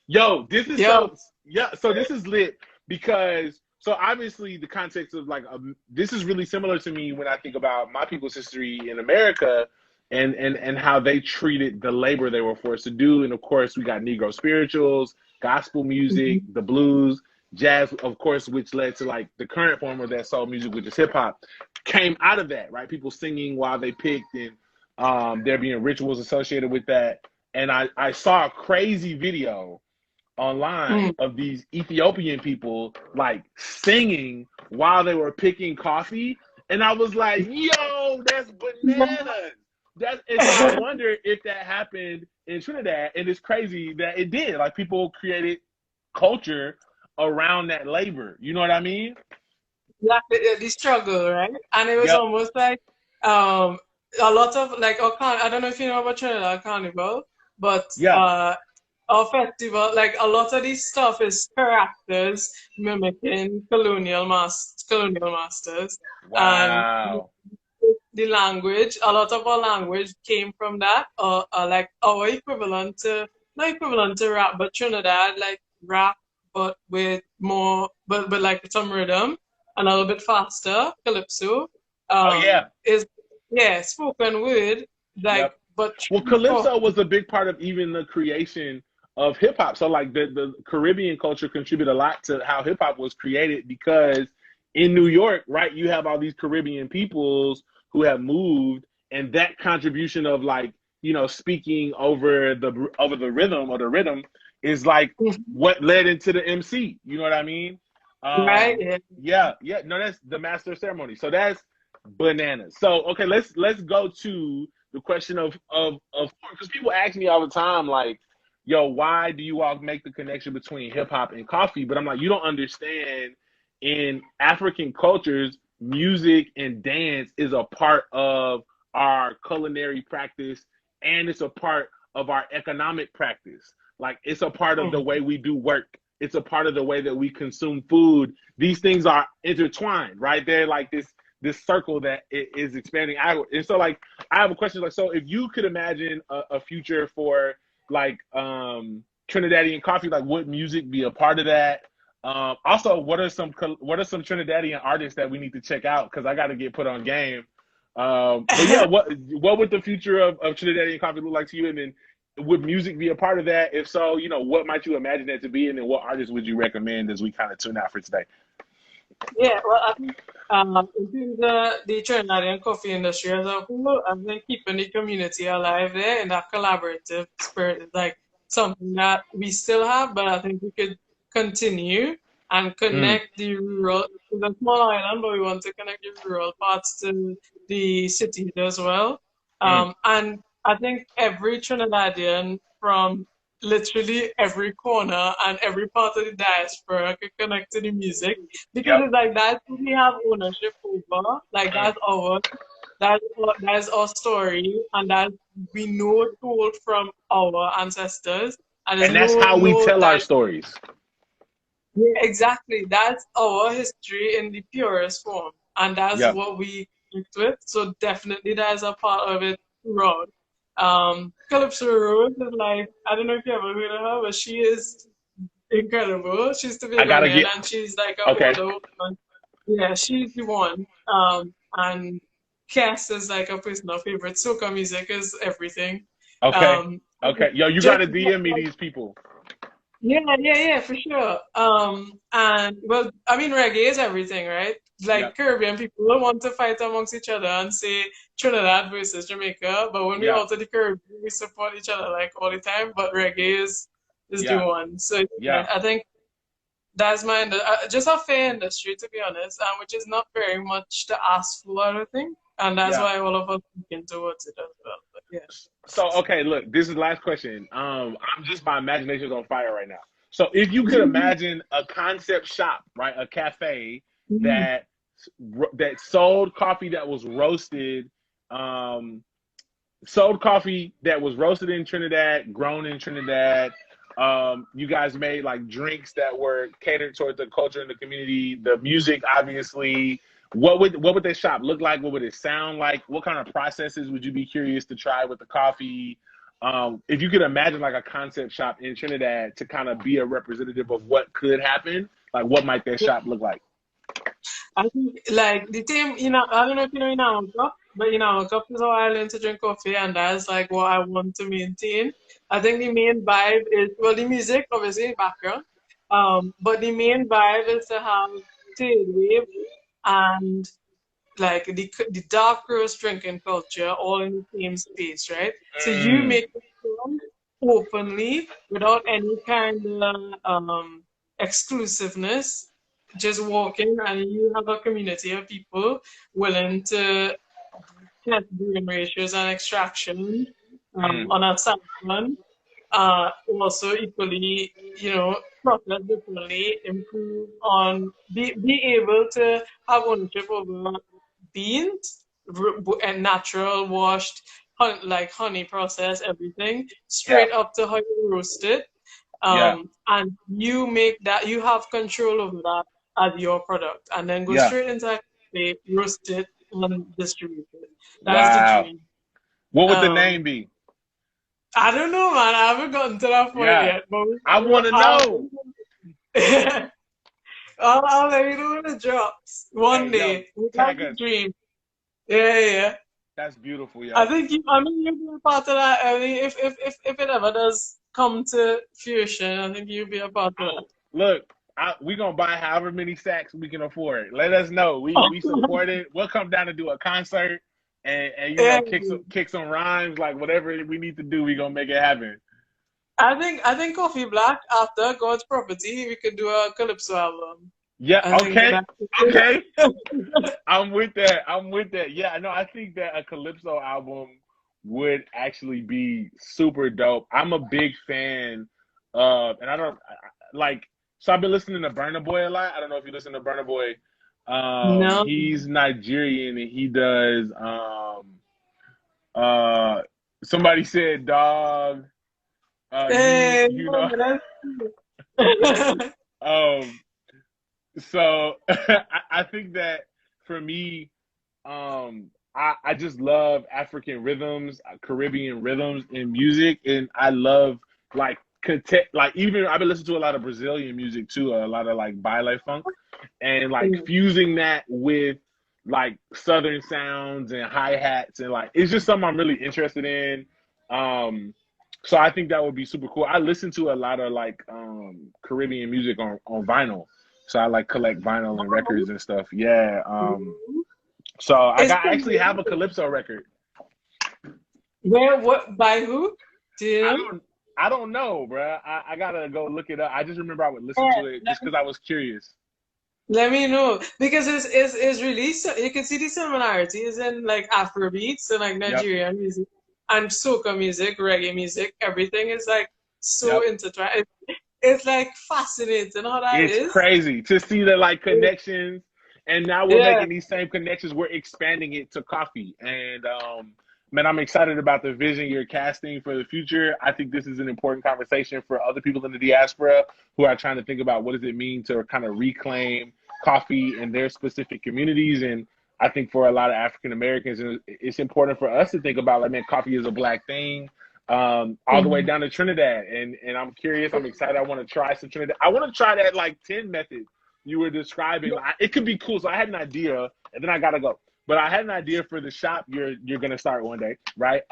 Yo, this is Yeah, so yeah. So this is lit because so obviously the context of like this is really similar to me when I think about my people's history in America and how they treated the labor they were forced to do. And of course, we got Negro spirituals, gospel music, mhm. the blues, jazz, of course, which led to like the current form of that soul music, which is hip hop, came out of that, right? People singing while they picked and there being rituals associated with that. And I saw a crazy video online Mm. of these Ethiopian people like singing while they were picking coffee, and I was like, "Yo, that's bananas!" That's and so I wonder if that happened in Trinidad, and it's crazy that it did. Like people created culture around that labor. You know what I mean? Yeah, the struggle, right? And it was Yep. almost like um a lot of like I don't know if you know about Trinidad Carnival, but Yeah. our festival, like a lot of this stuff is characters mimicking colonial masks colonial masters. And Wow. the language, a lot of our language came from that, like our equivalent to, not equivalent to rap, but Trinidad, like rap, but with more, but like some rhythm and a little bit faster, calypso, Oh yeah. is, yeah, spoken word, like, Yep. but Well, calypso was a big part of even the creation of hip hop. So like the Caribbean culture contributed a lot to how hip hop was created because in New York, right, you have all these Caribbean peoples who have moved, and that contribution of like speaking over the rhythm or the rhythm is like what led into the MC. You know what I mean? right, yeah. Yeah, yeah. No, that's the master of ceremony. So that's bananas. So okay, let's go to the question of because people ask me all the time like, yo, why do you all make the connection between hip hop and coffee? But I'm like, you don't understand. In African cultures, music and dance is a part of our culinary practice, and it's a part of our economic practice. Like it's a part of the way we do work. It's a part of the way that we consume food. These things are intertwined, right? They're like this circle that is expanding outward. And so like I have a question like, so if you could imagine a future for like Trinidadian coffee, like would music be a part of that? Also, what are some Trinidadian artists that we need to check out? Because I got to get put on game. But yeah, what would the future of Trinidadian coffee look like to you? And then would music be a part of that? If so, what might you imagine that to be? And then what artists would you recommend as we kind of tune out for today? Yeah, well, I think in terms of the Trinidadian coffee industry as a whole, I think keeping the community alive there and that collaborative spirit is like something that we still have, but I think we could continue and Mm, connect the rural, it's a small island, but we want to connect the rural parts to the cities as well. mm, And I think every Trinidadian from literally every corner and every part of the diaspora could connect to the music because yep. it's like that's what we have ownership over. Like Mm. that's ours. That's our story, and that we know told from our ancestors. And there's And that's how we no tell our that stories. yeah, exactly. That's our history in the purest form, and that's Yep. what we connect with. So definitely, that's a part of it throughout. Calypso Rose is like I don't know if you ever heard of her, but she is incredible. She's I gotta Tobagoan get and she's like a okay. wonder woman. Yeah, she's the one. And Cass is like a personal favorite. Soca music is everything. Okay. Um, Okay. Yo, you just gotta DM me these people. yeah, for sure. And well, I mean, reggae is everything, right? Yep. Like Caribbean people will want to fight amongst each other and say Trinidad versus Jamaica, but when we Yeah. out of the Caribbean, we support each other like all the time. But reggae is the Yeah. one. So yeah, Yeah. I think that's just a fair industry, to be honest, which is not very much to ask for, I don't think. And that's Yeah. why all of us looking towards it as well. But yeah. So okay, look, this is the last question. I'm just my imagination's on fire right now. So if you could imagine a concept shop, right, a cafe that that sold coffee that was roasted, um, sold coffee that was roasted in Trinidad, grown in Trinidad. You guys made like drinks that were catered towards the culture and the community, the music, obviously. What would that shop look like? What would it sound like? What kind of processes would you be curious to try with the coffee? If you could imagine like a concept shop in Trinidad to kind of be a representative of what could happen, like what might that shop look like? I think like the team, I don't know if you know in our cup, but in our cup is how I learn to drink coffee, and that's like what I want to maintain. I think the main vibe is well, the music obviously background, but the main vibe is to have tail wave and like the dark roast drinking culture all in the same space, right? So you Mm, make it sound openly without any kind of exclusiveness, just walking and you have a community of people willing to test brewing ratios and extraction mm, on a sample also equally, process differently, improve on, be able to have ownership over beans and natural washed, like honey process, everything yeah, straight up to how you roast it. yeah, And you make that, you have control over that as your product, and then go Yeah. straight into a cafe, roast it, and distribute it. That's the Wow. dream. What would the Um, name be? I don't know, man. I haven't gotten to that point Yeah. yet, but I want to know. I'll let you know when it drops one Hey, yo, day. That's tag the us. dream. Yeah, yeah. That's beautiful, I yo. think I mean you'll be a part of that. I mean, if it ever does come to fruition, I think you'll be a part of Oh, look, we gonna buy however many sacks we can afford. Let us know. We that. support it. We'll come down to do a concert and Yeah. kick some rhymes, like whatever we need to do. We gonna make it happen. I think Coffee Black after God's Property, we could do a Calypso album. Yeah. I think Okay. that. Okay. I'm with that. I'm with that. Yeah. No, I think that a Calypso album would actually be super dope. I'm a big fan of, and I don't like. So I've been listening to Burna Boy a lot. I don't know if you listen to Burna Boy. No. He's Nigerian and he does. Uh, Somebody said dog. Hey, You no, know. that's Um. So I think that for me, I just love African rhythms, Caribbean rhythms in music, and I love like like even I've been listening to a lot of Brazilian music too, a lot of like baile funk, and like fusing that with like southern sounds and hi hats and like it's just something I'm really interested in. Um, so I think that would be super cool. I listen to a lot of like Caribbean music on vinyl. So I like collect vinyl and records and stuff. Yeah. So it's I actually have a Calypso record. where what by who? Do you I know? don't I don't know, bruh. I gotta go look it up. I just remember I would listen Yeah, to it just because I was curious. let me know because it's really you can see the similarities in like Afrobeats and like Yep. Nigerian music and soca music, reggae music. Everything is like so Yep. intertwined. It's like fascinating how that It's is. crazy to see the like connections, and now we're Yeah. making these same connections. We're expanding it to coffee, and man, I'm excited about the vision you're casting for the future. I think this is an important conversation for other people in the diaspora who are trying to think about what does it mean to kind of reclaim coffee in their specific communities. And I think for a lot of African Americans, it's important for us to think about like, man, coffee is a black thing. All the way Mhm. down to Trinidad. And I'm curious, I'm excited. I want to try some Trinidad. I want to try that like 10 method you were describing. Like, it could be cool. So I had an idea and then I gotta go. But I had an idea for the shop you're gonna start one day, right?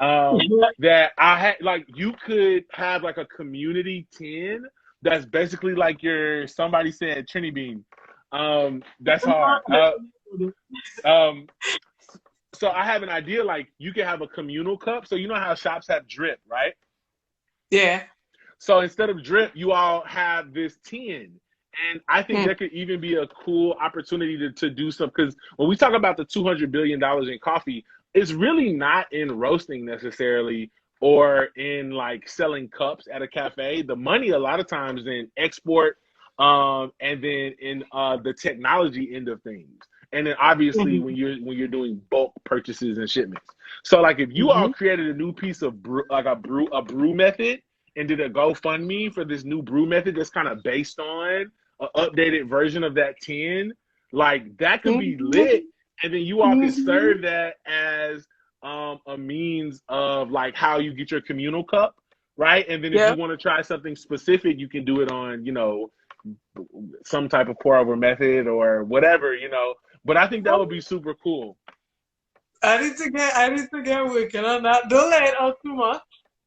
That I had like you could have like a community 10 that's basically like your somebody said Trini Bean. That's hard. Um so I have an idea like you can have a communal cup. So you know how shops have drip, right? Yeah. So instead of drip, you all have this tin. And I think Hmm. there could even be a cool opportunity to do stuff because when we talk about the $200 billion in coffee, it's really not in roasting necessarily or in like selling cups at a cafe. The money a lot of times in export and then in the technology end of things. And then obviously Mhm. when you're doing bulk purchases and shipments. So like if you all Mhm. created a new piece of brew, like a brew method and did a GoFundMe for this new brew method that's kind of based on an updated version of that 10, like that could be lit. Mhm. And then you all could Mhm. serve that as a means of like how you get your communal cup, right? And then if you Yeah. want to try something specific, you can do it on, some type of pour over method or whatever. But I think that would be super cool. I need to get working on that. Don't let it out too much.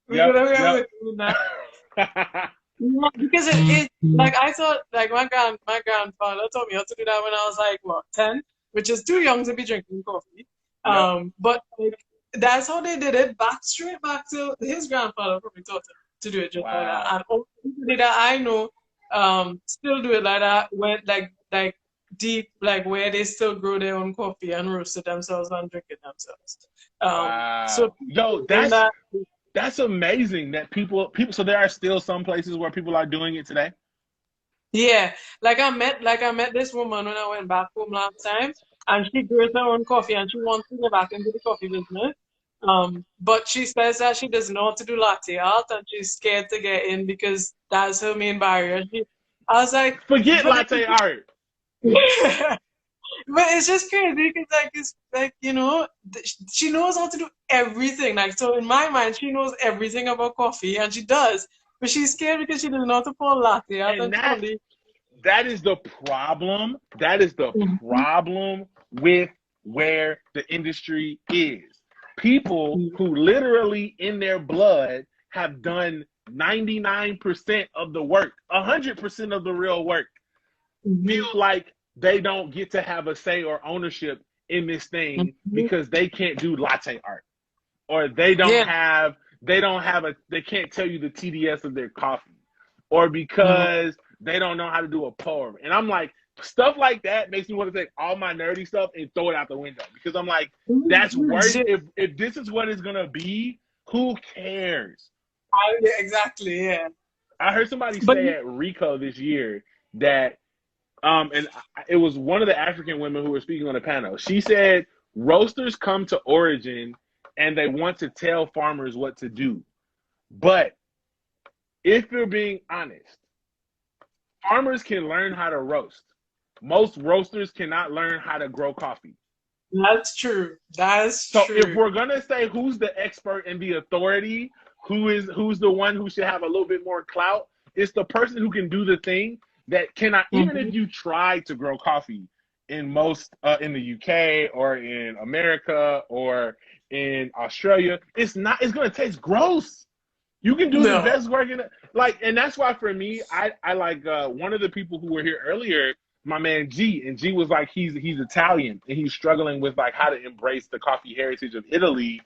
We're Yep, gonna get yep. working on that. Yeah, because it like I thought like my grandfather taught me how to do that when I was like what 10, which is too young to be drinking coffee. Yep. But like that's how they did it back straight back to his grandfather probably taught him to do it just like that. Wow. And all the people that I know still do it like that when like deep like where they still grow their own coffee and roast it themselves and drink it themselves. So Wow. Yo, people in that's that. that's amazing that people so there are still some places where people are doing it today. Yeah, like I met this woman when I went back home last time, and she grows her own coffee, and she wants to go back into the coffee business. But she says that she doesn't know how to do latte art, and she's scared to get in because that's her main barrier. I was like, Forget but latte art. But it's just crazy because, like, it's like, she knows how to do everything. Like, so in my mind, she knows everything about coffee, and she does. But she's scared because she doesn't know how to pour latte out And and slowly. that is the problem. That is the Mhm. problem with where the industry is. People who literally in their blood have done 99% of the work, 100% of the real work, feel Mhm. like they don't get to have a say or ownership in this thing Mhm. because they can't do latte art, or Yeah. they can't tell you the TDS of their coffee, or Mhm. because they don't know how to do a pour. And I'm like, stuff like that makes me want to take all my nerdy stuff and throw it out the window, because I'm like, that's worse. Mhm. If this is what it's gonna be, who cares? Yeah, exactly. Yeah. I heard somebody But say at Rico this year that and it was one of the African women who were speaking on the panel. She said roasters come to Origin and they want to tell farmers what to do. But if you're being honest, farmers can learn how to roast. Most roasters cannot learn how to grow coffee. that's true. That's So if true. we're gonna say who's the expert and the authority, who's the one who should have a little bit more clout, it's the person who can do the thing that cannot. Even if Mhm. you try to grow coffee in most in the UK or in America or in Australia, it's not. It's gonna taste gross. You can do the No. best work in it. Like, and that's why for me, I like one of the people who were here earlier, my man G, and G was like he's Italian and he's struggling with like how to embrace the coffee heritage of Italy,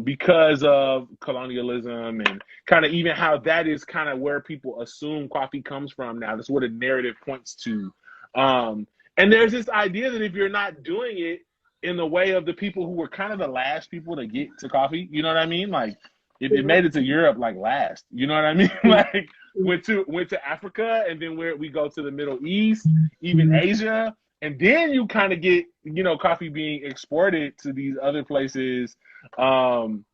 because of colonialism and kind of even how that is kind of where people assume coffee comes from now. That's what a narrative points to. And there's this idea that if you're not doing it in the way of the people who were kind of the last people to get to coffee, you know what I mean? Like it made it to Europe like last. You know what I mean? Like went to Africa, and then where we go to the Middle East, even Asia, and then you kind of get coffee being exported to these other places um,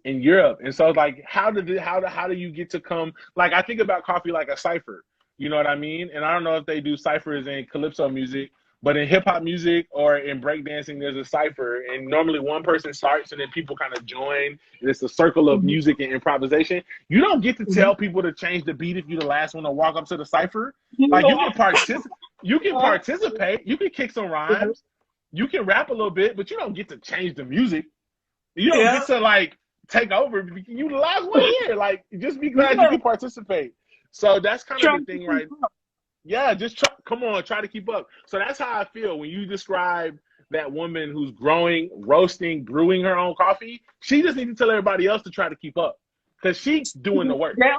in Europe. And so like how do you get to come, like I think about coffee like a cipher. You know what I mean? And I don't know if they do ciphers in calypso music, but in hip hop music or in breakdancing, there's a cipher, and normally one person starts and then people kind of join. And it's a circle of Mhm. music and improvisation. You don't get to Mhm. tell people to change the beat if you're the last one to walk up to the cipher. Like Yeah. you can participate, you can kick some rhymes, you can rap a little bit, but you don't get to change the music. You don't Yeah. get to like take over. You the last one here. Like just be glad you Yeah. can participate. So that's kind of the Trying to thing, keep right? up. Yeah, just come on, try to keep up. So that's how I feel when you describe that woman who's growing, roasting, brewing her own coffee. She just needs to tell everybody else to try to keep up because she's doing the work. Yeah.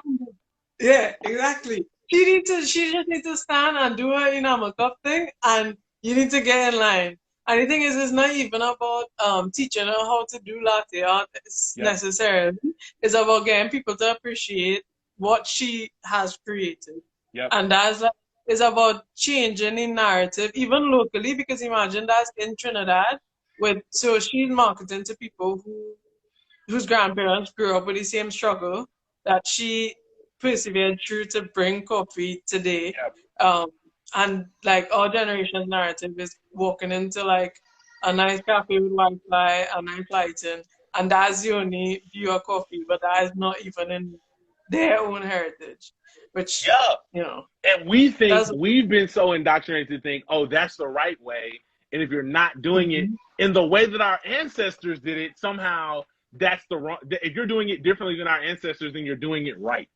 Yeah, exactly. She just need to stand and do her cup thing, and you need to get in line. And the thing is, it's not even about teaching her how to do latte art Yep, necessarily. It's about getting people to appreciate what she has created, yep, and that's like it's about changing the narrative, even locally. Because imagine that's in Trinidad, so she's marketing to people whose grandparents grew up with the same struggle that she persevered through to bring coffee today. yep. Um, and like our generation's narrative is walking into like a nice cafe with Wi-Fi, a nice lighting, and that's the only view of coffee, but that is not even in their own heritage, which, Yeah. you know, And we think that's. we've been so indoctrinated to think, oh, that's the right way. And if you're not doing it Mhm. in the way that our ancestors did it, somehow that's the wrong. If you're doing it differently than our ancestors, then you're doing it right.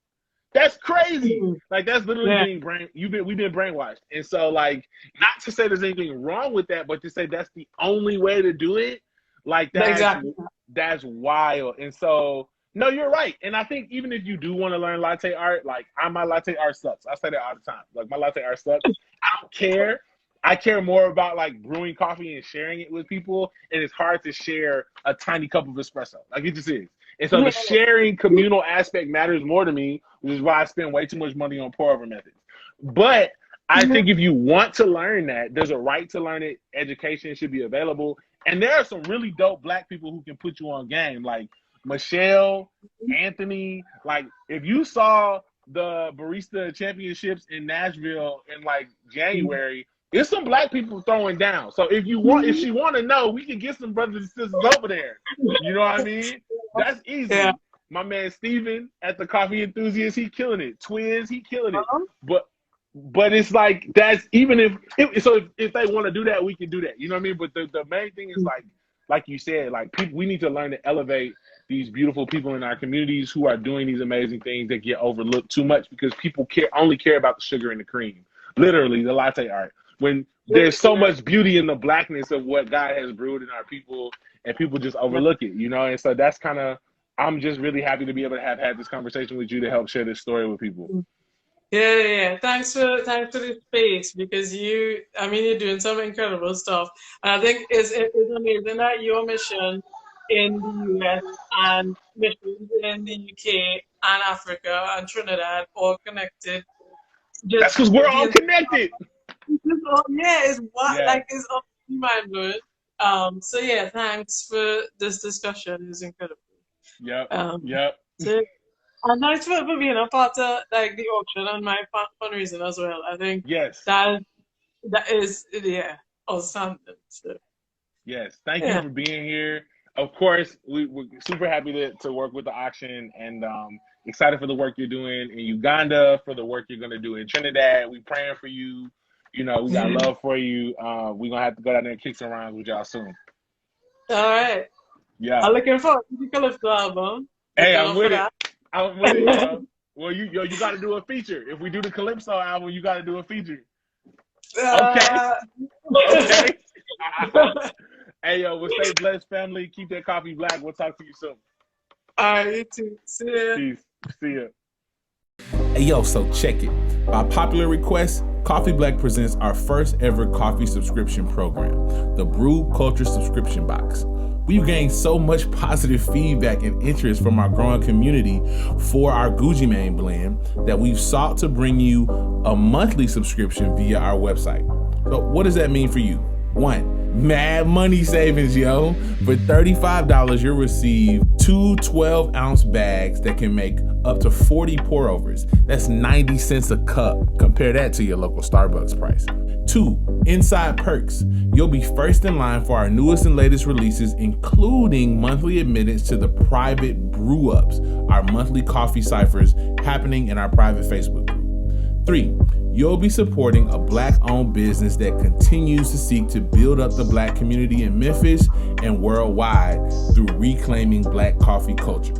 That's crazy. Mhm. Like that's literally Yeah, being we've been brainwashed. And so like not to say there's anything wrong with that, but to say that's the only way to do it, like exactly. that's wild. And so no, you're right. And I think even if you do want to learn latte art, like my latte art sucks. I say that all the time. Like my latte art sucks. I don't care. I care more about like brewing coffee and sharing it with people. And it's hard to share a tiny cup of espresso. Like it just is. And so the Yeah. sharing communal aspect matters more to me, which is why I spend way too much money on pour over methods. But I think if you want to learn that, there's a right to learn it. Education should be available. And there are some really dope black people who can put you on game, like Michelle, Anthony. Like if you saw the barista championships in Nashville in like January, there's some black people throwing down. So if she want to know, we can get some brothers and sisters over there. You know what I mean? That's easy. Yeah. My man Steven at the Coffee Enthusiast, he killing it. Twins, he killing it. But it's like that's even if they want to do that, we can do that. You know what I mean? But the main thing is like you said, like people, we need to learn to elevate these beautiful people in our communities who are doing these amazing things that get overlooked too much because people only care about the sugar and the cream. Literally, the latte art. When there's so much beauty in the blackness of what God has brewed in our people, and people just overlook it, you know? And so that's kind of, I'm just really happy to be able to have had this conversation with you to help share this story with people. Yeah. Thanks for the space because you're doing some incredible stuff. And I think it's amazing that your mission in the US and missions in the UK and Africa and Trinidad all connected. That's because we're all connected. It's all mind blowing. So yeah, thanks for this discussion. It's incredible. Yep. So, and thanks for being a part of like the auction and my fundraising as well. I think that is awesome. So, yes, thank you for being here. Of course, we're super happy to work with the auction and excited for the work you're doing in Uganda, for the work you're going to do in Trinidad. We praying for you. You know, we got love for you. We're going to have to go down there and kick some rounds with y'all soon. All right. Yeah. I'm looking forward to the Calypso album. Hey, I'm with it. I'm with it, yo. Well, you got to do a feature. If we do the Calypso album, you got to do a feature. Okay. Hey, yo, we'll stay blessed, family. Keep that coffee black. We'll talk to you soon. All right, you too. See ya. Peace. See ya. Hey, yo, so check it. By popular request, Coffee Black presents our first ever coffee subscription program, the Brew Culture Subscription Box. We've gained so much positive feedback and interest from our growing community for our Gucci Mane blend that we've sought to bring you a monthly subscription via our website. So what does that mean for you? 1, mad money savings, yo. For $35, you'll receive 2 12-ounce bags that can make up to 40 pour-overs. That's 90 cents a cup. Compare that to your local Starbucks price. 2, inside perks. You'll be first in line for our newest and latest releases, including monthly admittance to the private brew ups, our monthly coffee ciphers happening in our private Facebook group. 3, you'll be supporting a Black-owned business that continues to seek to build up the Black community in Memphis and worldwide through reclaiming Black coffee culture.